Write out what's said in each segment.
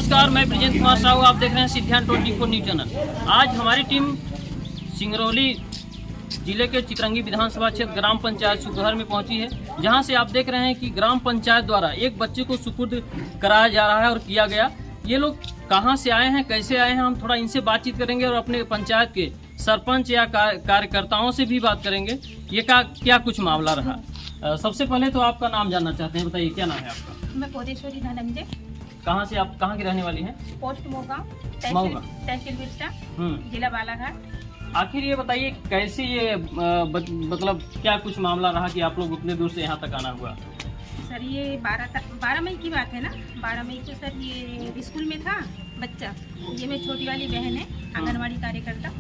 नमस्कार, मैं ब्रिजेंद्र कुमार साहू, आप देख रहे हैं सिद्धांत 24 न्यूज चैनल। आज हमारी टीम सिंगरौली जिले के चितरंगी विधानसभा क्षेत्र ग्राम पंचायत सुखहर में पहुंची है, जहां से आप देख रहे हैं कि ग्राम पंचायत द्वारा एक बच्चे को सुपुर्द कराया जा रहा है और किया गया। ये लोग कहां से आए हैं, कैसे आए हैं, हम थोड़ा इनसे बातचीत करेंगे और अपने पंचायत के सरपंच या कार्यकर्ताओं से भी बात करेंगे ये क्या कुछ मामला रहा। सबसे पहले तो आपका नाम जानना चाहते हैं, बताइए क्या नाम है आपका? मैं कोदेश्वरी धनंजय। कहाँ से आप कहाँ की रहने वाली हैं? पोस्ट मोगांव, तहसील बिरसा, जिला बालाघाट। आखिर ये बताइए कैसे ये मतलब क्या कुछ मामला रहा कि आप लोग उतने दूर से यहाँ तक आना हुआ? सर ये 12 मई की बात है ना। 12 मई को सर ये स्कूल में था बच्चा। ये मेरी छोटी वाली बहन है, आंगनवाड़ी कार्यकर्ता।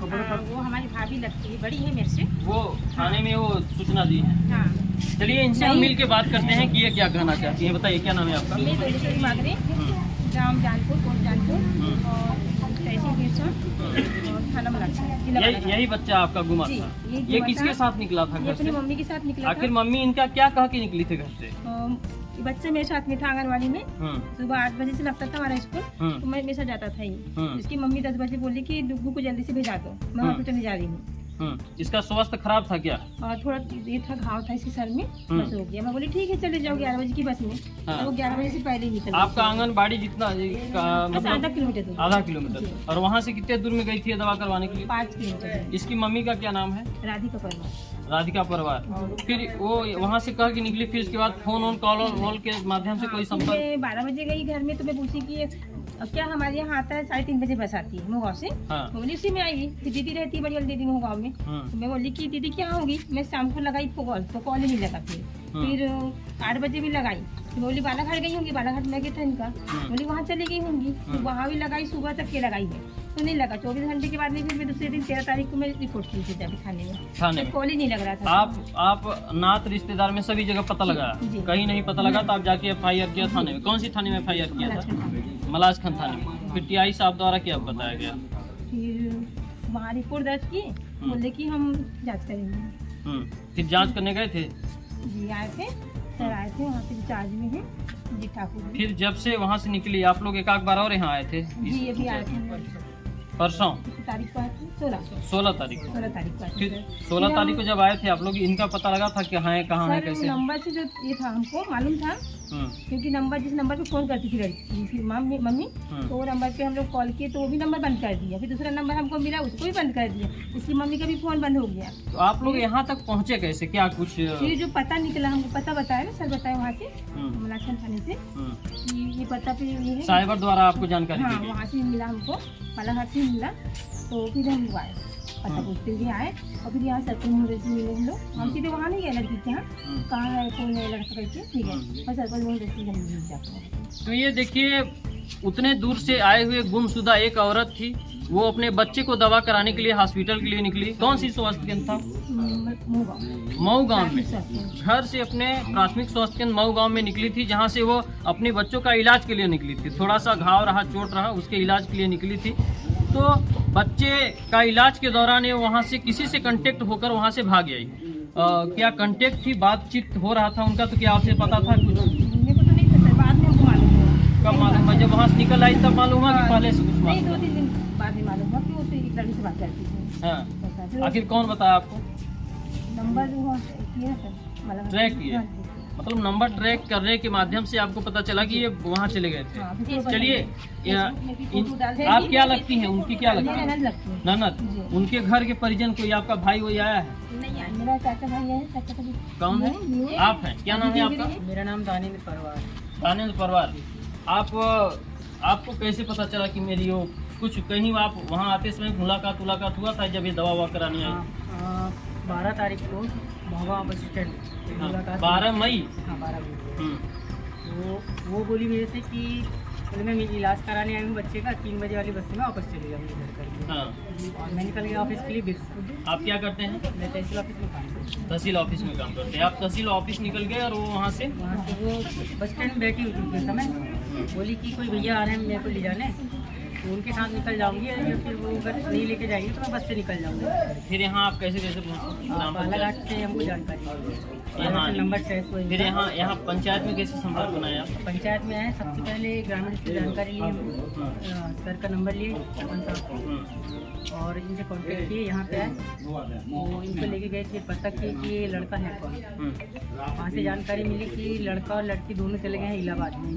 वो हमारी भाभी लगती है, बड़ी है मेरे से। वो थाने में वो सूचना दी है। हाँ, चलिए इनसे हम मिल के बात करते हैं कि ये क्या कहना चाहती है। बताइए क्या नाम है आपका? मैं कोदेश्वरी मागरे, ग्राम जानपुर, कोट जानपुर और तहसील बिरसा और थाना मलाछा। यही बच्चा आपका गुमा था? ये किसके साथ निकला था घर से? अपनी मम्मी के साथ निकला। आखिर मम्मी इनका क्या कह के निकली थी घर से? बच्चा मेरे साथ में था आंगनवाड़ी में। सुबह 8 बजे से लगता था हमारा स्कूल, तो मैं हमेशा जाता था ही। इसकी मम्मी 10 बजे बोली कि डुग्गू को जल्दी से भेजा दो, मैं हॉस्पिटल भेजा रही हूँ। इसका स्वास्थ्य खराब था क्या? और थोड़ा ये था, घाव था इसके सर में, बस हो गया। मैं बोली ठीक है चले जाओ 11 बजे की बस में। तो वो 11 बजे से पहले ही निकल। आपका आंगनबाड़ी जितना मतलब आधा किलोमीटर, आधा किलोमीटर, और वहाँ से कितने दूर में गई थी दवा करवाने के लिए? 5 किलोमीटर। इसकी मम्मी का क्या नाम है? राधिका परमार। राधिका परिवार। फिर वो वहाँ से कह के निकली, फिर उसके बाद फोन ऑन कॉल के माध्यम से कोई संपर्क? 12 बजे गई घर में, तो मैं पूछी कि क्या हमारे यहाँ आता है 3:30 बजे बस आती है मोगांव से। मैं बोली उसी में आएगी। फिर दीदी रहती है, बड़ी वाली दीदी मोगांव में। तो मैं बोली कि दीदी क्या होगी। मैं शाम को लगाई कॉल, तो कॉल ही नहीं लगा। फिर 8 बजे भी लगाई, तो बोली बालाघाट गई होंगी, बालाघाट में गया था इनका। बोली वहाँ चली गई होंगी, तो वहाँ भी लगाई, सुबह तक के लगाई है तो नहीं लगा। 24 घंटे के बाद नहीं, फिर मैं दूसरे दिन 13 तारीख को मैं रिपोर्ट की थी जाके थाने में। कॉल ही नहीं लग रहा था। आप नात रिश्तेदार में सभी जगह पता लगा, कहीं नहीं पता लगा, तो आप जाके FIR किया थाने में? कौन सी थाने में FIR किया था? मलाजखंड थाने में। फिर TI साहब द्वारा क्या बताया गया? फिर वहाँ रिपोर्ट दर्ज की, बोले कि हम जाँच करेंगे। फिर जाँच करने गए थे? जी आए थे सर, आए थे वहाँ पे चार्ज में है जी ठाकुर। फिर जब से वहाँ से निकली आप लोग एक बार और यहाँ आए थे? जी अभी आए थे परसों तारीख को आए थे, 16 तारीख को। 16 तारीख को आए फिर थे। 16 तारीख को जब आए थे आप लोग, इनका पता लगा था कि हाँ कहाँ है कैसे? नंबर से जो ये था हमको मालूम था, क्योंकि नंबर जिस नंबर पे फोन करती थी लड़की मम्मी, तो वो नंबर पे हम लोग कॉल किए, तो वो भी नंबर बंद कर दिया। फिर दूसरा नंबर हमको मिला, उसको भी बंद कर दिया। उसकी मम्मी का भी फोन बंद हो गया। तो आप लोग यहाँ तक पहुँचे कैसे, क्या कुछ? फिर जो पता निकला, हमको पता बताया ना सर, बताया वहाँ से मलाछन थाने से कि ये पता पे ये है। साइबर द्वारा आपको जानकारी? हाँ, वहाँ से मिला हमको, बालाघाट से मिला। तो फिर हम लोग आए, पता पूछते हुए आए, और फिर यहाँ सरपंच महोदय से मिले हम लोग। हम सीधे वहाँ नहीं गए लड़की के यहाँ, कहाँ है कौन है लड़का करके, ठीक है, और सरपंच महोदय से हम मिल जाते। तो ये देखिए, उतने दूर से आए हुए गुमशुदा एक औरत थी, वो अपने बच्चे को दवा कराने के लिए हॉस्पिटल के लिए निकली। कौन सी स्वास्थ्य केंद्र था? मऊ गाँव में। घर से अपने प्राथमिक स्वास्थ्य केंद्र मऊ गाँव में निकली थी, जहाँ से वो अपने बच्चों का इलाज के लिए निकली थी। थोड़ा सा घाव रहा, चोट रहा, उसके इलाज के लिए निकली थी। तो बच्चे का इलाज के दौरान ये वहाँ से किसी से कांटेक्ट होकर वहाँ से भाग आई। क्या कांटेक्ट थी, बातचीत हो रहा था उनका, तो क्या आपसे पता था कुछ? मेरे को तो नहीं पता, बाद में हमको मालूम हुआ। कब मालूम हुआ? जब वहाँ से निकल आई तब मालूम हुआ कि पहले से कुछ नहीं, 2-3 दिन बाद में मालूम हुआ कि वो एक लड़की से बात करती थी। हाँ, आखिर कौन बताया आपको? नंबर जो किया सर, ट्रैक किया, मतलब नंबर ट्रैक करने के माध्यम से आपको पता चला कि ये वहाँ चले गए थे। चलिए, आप क्या लगती हैं, उनकी क्या लगती है? ननद। उनके घर के परिजन कोई आपका भाई वही आया है? नहीं, मेरा चाचा भाई है। कौन है? आप हैं? क्या नाम है आपका? मेरा नाम दानिंद्र परवार। दानिंद्र परवार। आपको कैसे पता चला कि मेरी वो कुछ कहीं आप वहाँ आते समय मुलाकात हुआ था जब ये दवा कराने आई? 12 तारीख को मोगांव बस स्टैंड 12 मई। हाँ, 12 मई। वो बोली मेरे से कि पहले मैं इलाज कराने आई हूँ बच्चे का, 3 बजे वाली बस से मैं वापस चली जाऊँगी घर करके। हाँ। और मैं निकल गया ऑफिस के लिए बिरसा। आप क्या करते हैं? मैं तहसील ऑफिस में काम करती हूँ। तहसील ऑफिस में काम करते हैं आप? तहसील ऑफिस निकल गए और वो वहाँ से वो बस स्टैंड में बैठी हुई थी समय, बोली कि कोई भैया आ रहे हैं मेरे को ले जाने, तो उनके साथ निकल जाऊंगी, या फिर वो अगर नहीं लेके जाएंगे तो मैं बस से निकल जाऊंगी। फिर यहाँ आप कैसे पहुँचे? बालाघाट से हमको जानकारी यहाँ नंबर 6 फिर यहाँ पंचायत में कैसे संपर्क बनाया? पंचायत में आए, सबसे पहले ग्रामीण से जानकारी ली, सर का नंबर लिए सरपंच साहब को, और इनसे कांटेक्ट किए। यहाँ पे आए वो इनको लेके गए थे, पता किए कि ये लड़का है कौन। वहाँ से जानकारी मिली कि लड़का और लड़की दोनों चले गए हैं इलाहाबाद में।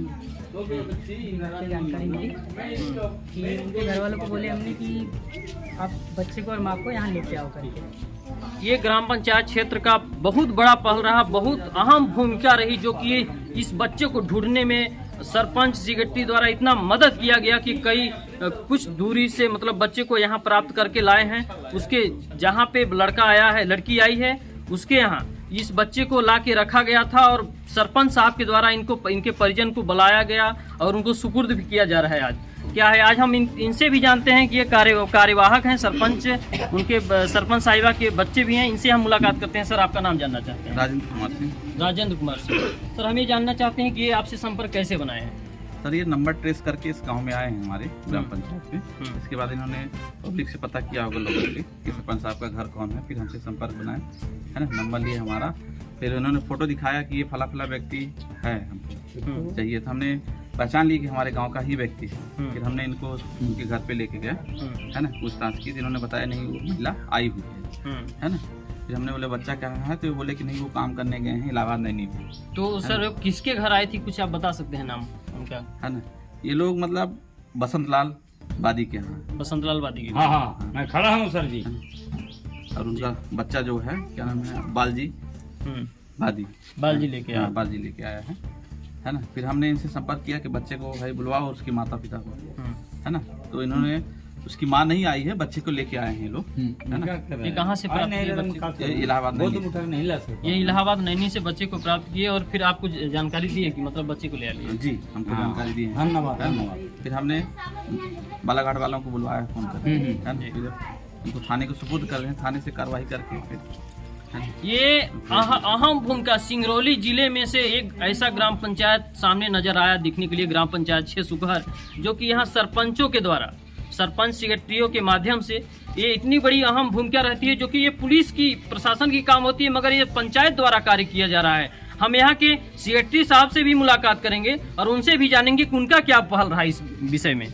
जानकारी मिली कि उनके घर वालों को बोले हमने कि आप बच्चे को और माँ को यहाँ लेके आओ करके। ये ग्राम पंचायत क्षेत्र का बहुत बड़ा पहल रहा, बहुत अहम भूमिका रही, जो कि इस बच्चे को ढूंढने में सरपंच सिगट्टी द्वारा इतना मदद किया गया कि कई कुछ दूरी से मतलब बच्चे को यहाँ प्राप्त करके लाए हैं। उसके जहाँ पे लड़का आया है, लड़की आई है, उसके यहाँ इस बच्चे को ला के रखा गया था और सरपंच साहब के द्वारा इनके परिजन को बुलाया गया और उनको सुपुर्द भी किया जा रहा है। आज क्या है, आज हम इनसे भी जानते हैं कि ये कार्यवाहक हैं सरपंच, उनके सरपंच साहिबा के बच्चे भी हैं। इनसे हम मुलाकात करते हैं। सर, आपका नाम जानना चाहते हैं? राजेंद्र कुमार सिंह। राजेंद्र कुमार सिंह। सर, हम ये जानना चाहते हैं कि ये आपसे संपर्क कैसे बनाए हैं? सर, ये नंबर ट्रेस करके इस गांव में आए हैं हमारे ग्राम पंचायत में। इसके बाद इन्होंने पब्लिक से पता किया होगा लोगों से कि सरपंच साहब का घर कौन है, फिर हमसे संपर्क बनाए, है ना, नंबर लिए हमारा। फिर उन्होंने फोटो दिखाया कि ये फला फला व्यक्ति है, हमको चाहिए था। हमने पहचान ली कि हमारे गांव का ही व्यक्ति है। फिर हमने इनको उनके घर पे लेके गए, है ना, पूछताछ की। इन्होंने बताया नहीं, वो महिला आई हुई है ना। फिर हमने बोले बच्चा कहाँ है, तो वो बोले कि नहीं, वो काम करने गए हैं इलाहाबाद नैनी में। तो सर, किसके घर आई थी, कुछ आप बता सकते हैं नाम उनका? है ना, ये लोग मतलब बसंत लाल वादी के यहाँ। बसंत लाल वादी के? हाँ, मैं खड़ा हूँ सर जी। और उनका बच्चा जो है, क्या नाम है, बालजी वादी। बालजी लेके आया? बालजी लेके आया है ना। फिर हमने इनसे संपर्क किया कि बच्चे को भाई बुलवाओ और उसके माता पिता को, है ना। तो इन्होंने, उसकी माँ नहीं आई है, बच्चे को लेके आए हैं ये लोग, है ना। ये कहाँ से प्राप्त किए? इलाहाबाद ये इलाहाबाद नैनी से बच्चे को प्राप्त किए और फिर आपको जानकारी दी है कि मतलब बच्चे को ले आ लिए? जी, हमको जानकारी दी है। धन्यवाद। फिर हमने बालाघाट वालों को बुलवाया फोन कर, है ना। फिर इनको थाने को सुपुर्द कर रहे हैं, थाने से कार्रवाई करके फिर। ये अहम भूमिका सिंगरौली जिले में से एक ऐसा ग्राम पंचायत सामने नजर आया दिखने के लिए, ग्राम पंचायत 6 सुखहर, जो कि यहाँ सरपंचों के द्वारा, सरपंच सेक्रेटरियों के माध्यम से ये इतनी बड़ी अहम भूमिका रहती है, जो कि ये पुलिस की, प्रशासन की काम होती है, मगर ये पंचायत द्वारा कार्य किया जा रहा है। हम यहाँ के सेक्रेटरी साहब से भी मुलाकात करेंगे और उनसे भी जानेंगे कि उनका क्या पहल रहा इस विषय में।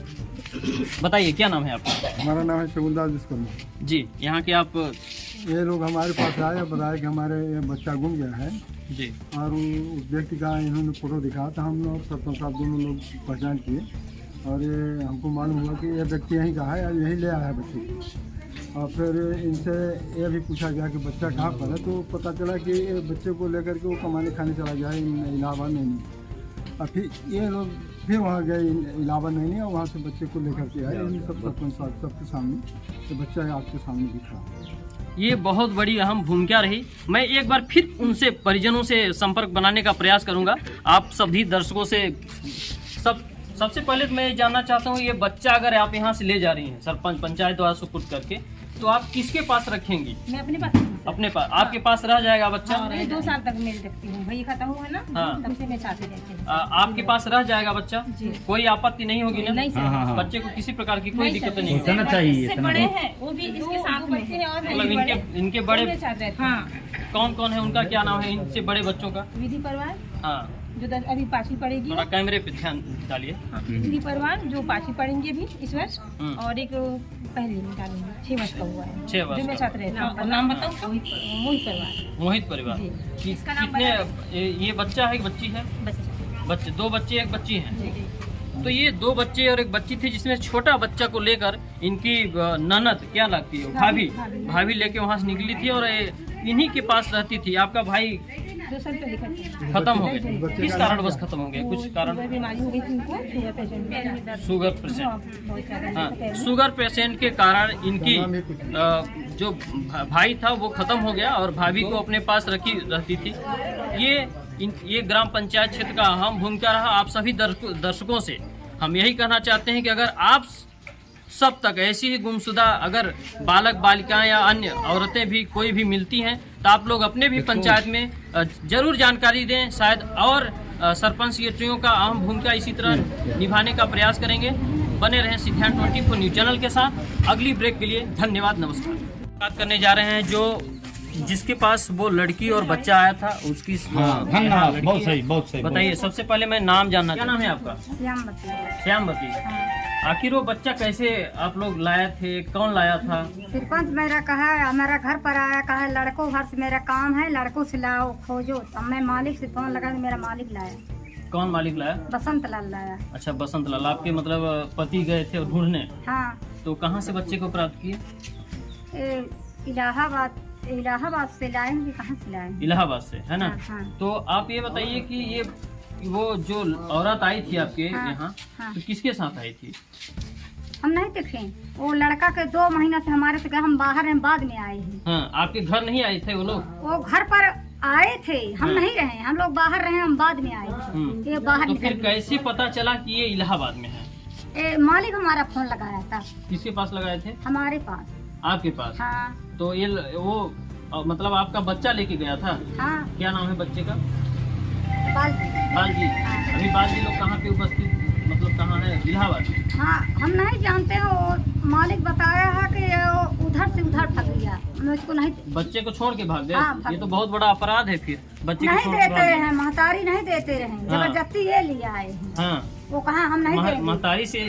बताइए, क्या नाम है आपका? हमारा नाम है शगुनदास विश्वकर्मा जी। यहाँ के आप? ये लोग हमारे पास आए और बताया कि हमारे ये बच्चा गुम गया है जी, और उस व्यक्ति का इन्होंने फोटो दिखाया था। हम लोग सरपंच साहब दोनों लोग पहचान किए और ये हमको मालूम हुआ कि ये व्यक्ति यहीं का है और यहीं ले आया है बच्चे को। और फिर इनसे ये भी पूछा गया कि बच्चा कहाँ पर है, तो पता चला कि ये बच्चे को लेकर के वो कमाने खाने चला गया है इलाहाबाद नैनी। और फिर ये लोग फिर वहाँ गए इलाहाबाद नैनी और वहाँ से बच्चे को लेकर के आए। इन सब सरपंच साहब सबके सामने तो बच्चा आपके सामने दिखा। ये बहुत बड़ी अहम भूमिका रही। मैं एक बार फिर उनसे, परिजनों से संपर्क बनाने का प्रयास करूंगा। आप सभी दर्शकों से सबसे पहले तो मैं जानना चाहता हूँ, ये बच्चा अगर आप यहाँ से ले जा रही हैं सरपंच पंचायत द्वारा सुपुर्द करके, तो आप किसके पास रखेंगी? मैं अपने पास। अपने पास? आपके पास रह जाएगा बच्चा? हाँ, 2 साल तक मेरे रखती हूँ, भाई खत्म हुआ ना, हाँ। तब से मैं साथ ही रहती हूँ। आपके पास रह जाएगा बच्चा? जी। कोई आपत्ति नहीं होगी ना? नहीं सर। बच्चे को किसी प्रकार की कोई दिक्कत नहीं होगी? होना चाहिए। इससे बड़े हैं, वो भी इसके साथ बच्चे हैं और मतलब इनके बड़े मेरे साथ रहते हैं। हाँ। कौन कौन है, उनका क्या नाम है, इनसे बड़े बच्चों का? विधि परवार, हाँ, जो अभी 5वीं पढ़ेगी। थोड़ा कैमरे पे ध्यान डालिए। विधि परवार जो 5वीं पढ़ेंगे भी इस वर्ष, हम्म। और एक पहले में डालेंगे, 6 वर्ष का हुआ है, 6 वर्ष जो मेरे साथ रहता है। नाम बताओ? मोहित परवार। मोहित परिवार। जी। इसका नाम कितने, ये बच्चा है, बच्ची है? बच्चे 2 बच्चे, 1 बच्ची है। तो ये 2 बच्चे और 1 बच्ची थी, जिसमें छोटा बच्चा को लेकर इनकी ननद, क्या लगती है, भाभी लेके वहाँ से निकली थी और इन्हीं के पास रहती थी। आपका भाई 2 साल पहले खत्म हो गया? किस कारण बस खत्म हो गया? कुछ कारण? बीमारी हो गई थी उनको, शुगर पेशेंट। Sugar patient? हाँ, शुगर पेशेंट के कारण इनकी जो भाई था वो खत्म हो गया और भाभी को अपने पास रहती थी। ये ग्राम पंचायत क्षेत्र का अहम भूमिका रहा। आप सभी दर्शकों से हम यही कहना चाहते हैं कि अगर आप सब तक ऐसी ही गुमशुदा अगर बालक बालिकाएं या अन्य औरतें भी कोई भी मिलती हैं, तो आप लोग अपने भी पंचायत में जरूर जानकारी दें। शायद और सरपंच सेक्रेटरियों का अहम भूमिका इसी तरह निभाने का प्रयास करेंगे। बने रहें सिद्धांत 24 न्यूज चैनल के साथ। अगली ब्रेक के लिए धन्यवाद, नमस्कार। बात करने जा रहे हैं जो जिसके पास वो लड़की और बच्चा आया था उसकी धन्यवाद, लड़की बहुत है। सही, बहुत सही। बताइए, सबसे पहले मैं नाम जानना, क्या नाम है आपका? श्यामवती। आखिर वो बच्चा कैसे आप लोग लाए थे, कौन लाया था? सरपंच मेरा कहा, हमारा घर पर आया, कहा लड़कों घर से मेरा काम है, लड़कों से लाओ खोजो। तब मैं मालिक से फोन लगा, मेरा मालिक लाया। कौन मालिक लाया? बसंत लाल लाया। अच्छा, बसंत लाल। आपके मतलब पति गए थे ढूंढने? हाँ। तो कहाँ से बच्चे को प्राप्त किए? इलाहाबाद से लाएंगे। कहाँ से लाएंगे? इलाहाबाद से, है ना? हाँ। तो आप ये बताइए कि ये वो जो औरत आई थी आपके हाँ, यहाँ, हाँ। तो किसके साथ आई थी? हम नहीं देखे, वो लड़का के 2 महीना से हमारे से गए, हम बाहर हैं, बाद में आए हैं। हाँ, आपके घर नहीं आए थे वो लोग? वो घर पर आए थे, हम हाँ। नहीं रहे, हम लोग बाहर रहे, हम बाद में आए थे। ये बाहर तो निकल फिर गए। कैसे पता चला कि ये इलाहाबाद में है? मालिक हमारा फोन लगाया था। किसके पास लगाए थे? हमारे पास। आपके पास? हाँ। तो ये वो मतलब आपका बच्चा लेके गया था? हाँ। क्या नाम है बच्चे का? बालजी। बालजी। हाँ। अभी बालजी लोग कहाँ पे उपस्थित, मतलब कहाँ है? इलाहाबाद? हाँ, हम नहीं जानते हैं, वो मालिक बताया है कि वो उधर से उधर भाग गया, मुझको नहीं। बच्चे को छोड़ के भाग गए? हाँ, भाग ये तो बहुत बड़ा अपराध है। फिर बच्चे को नहीं छोड़ के देते भाग गए। हैं, महतारी नहीं देते रहे, जबरदस्ती ये लिया आए हैं। हाँ, वो कहा हम नहीं देंगे। महतारी से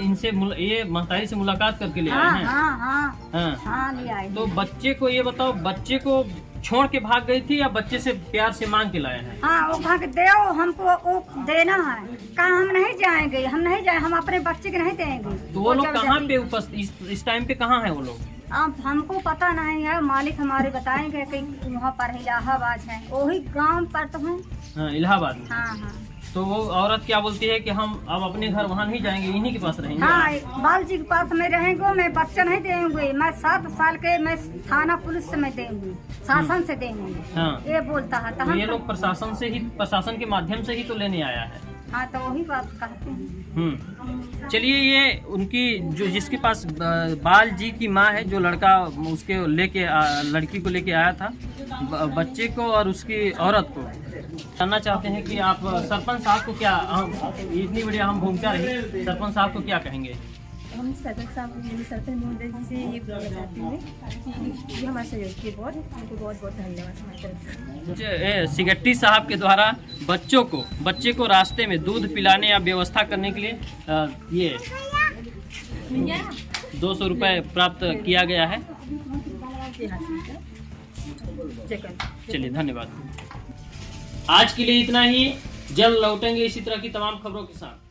ये महतारी से मुलाकात करके ले आए हाँ हैं? हाँ हाँ हाँ। हाँ, ले आए। तो बच्चे को ये बताओ, बच्चे को छोड़ के भाग गई थी या बच्चे से प्यार से मांग के लाए हैं? हाँ, वो कहा कि दो, हमको वो देना है। कहा हम नहीं जाएंगे, हम नहीं जाए, हम अपने बच्चे के नहीं देंगे। तो वो लोग जबरदस्ती- कहाँ पे उपस्थित, इस टाइम पे कहाँ है वो लोग? अब हमको पता नहीं है, मालिक हमारे बताएंगे कि वहाँ पर इलाहाबाद है, वही गांव पर तो है। हाँ, इलाहाबाद में। हाँ हाँ तो वो औरत क्या बोलती है कि हम अब अपने घर वहाँ नहीं जाएंगे, इन्हीं के पास रहेंगे? हाँ, बालजी के पास में रहेंगे, मैं बच्चा नहीं देंगे, मैं 7 साल के, मैं थाना पुलिस से मैं देंगी, शासन से देंगी। हाँ। ये बोलता है। तो ये लोग प्रशासन से ही, प्रशासन के माध्यम से ही तो लेने आया है। हाँ, तो वही बात कहते हैं। चलिए, ये उनकी जो जिसके पास बाल जी की माँ है, जो लड़का उसके लेके लड़की को लेके आया था, बच्चे को और उसकी औरत को, जानना चाहते हैं कि आप सरपंच साहब को क्या, इतनी बड़ी अहम भूमिका रही, सरपंच साहब को क्या कहेंगे? हम सरपंच साहब, सरपंच महोदय जी से ये बोलना चाहती हूँ कि ये हमारे सहयोग के बहुत, उनको बहुत बहुत धन्यवाद हमारी तरफ से। सिगट्टी साहब के द्वारा बच्चे को रास्ते में दूध पिलाने या व्यवस्था करने के लिए ये 200 रुपये प्राप्त किया गया है। चलिए, धन्यवाद। आज के लिए इतना ही, जल्द लौटेंगे इसी तरह की तमाम खबरों के साथ।